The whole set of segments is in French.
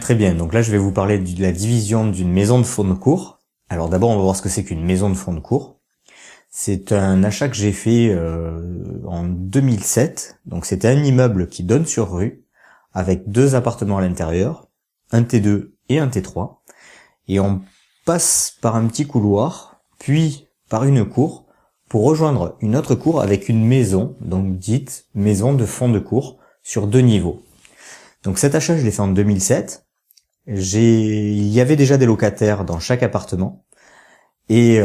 Très bien, donc là je vais vous parler de la division d'une maison de fonds de cours. Alors d'abord on va voir ce que c'est qu'une maison de fonds de cours. C'est un achat que j'ai fait en 2007, donc c'était un immeuble qui donne sur rue, avec 2 appartements à l'intérieur, un T2 et un T3, et on passe par un petit couloir, puis par une cour, pour rejoindre une autre cour avec une maison, donc dite maison de fonds de cours, sur 2 niveaux. Donc cet achat je l'ai fait en 2007, il y avait déjà des locataires dans chaque appartement, et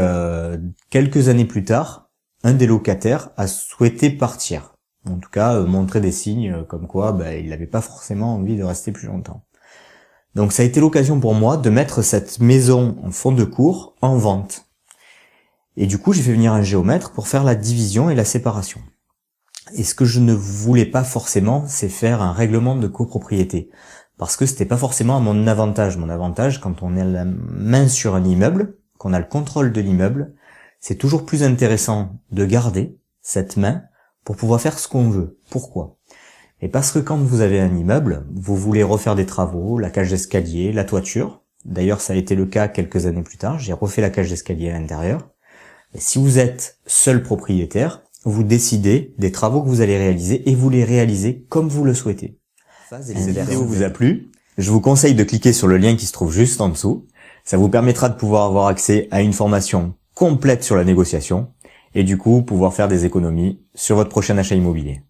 quelques années plus tard, un des locataires a souhaité partir. En tout cas, montrer des signes comme quoi il n'avait pas forcément envie de rester plus longtemps. Donc ça a été l'occasion pour moi de mettre cette maison en fond de cours en vente. Et du coup, j'ai fait venir un géomètre pour faire la division et la séparation. Et ce que je ne voulais pas forcément, c'est faire un règlement de copropriété. Parce que c'était pas forcément à mon avantage. Mon avantage, quand on a la main sur un immeuble, qu'on a le contrôle de l'immeuble, c'est toujours plus intéressant de garder cette main pour pouvoir faire ce qu'on veut. Pourquoi ? Et parce que quand vous avez un immeuble, vous voulez refaire des travaux, la cage d'escalier, la toiture. D'ailleurs, ça a été le cas quelques années plus tard. J'ai refait la cage d'escalier à l'intérieur. Et si vous êtes seul propriétaire, vous décidez des travaux que vous allez réaliser et vous les réalisez comme vous le souhaitez. Si cette vidéo vous a plu, je vous conseille de cliquer sur le lien qui se trouve juste en dessous. Ça vous permettra de pouvoir avoir accès à une formation complète sur la négociation et du coup pouvoir faire des économies sur votre prochain achat immobilier.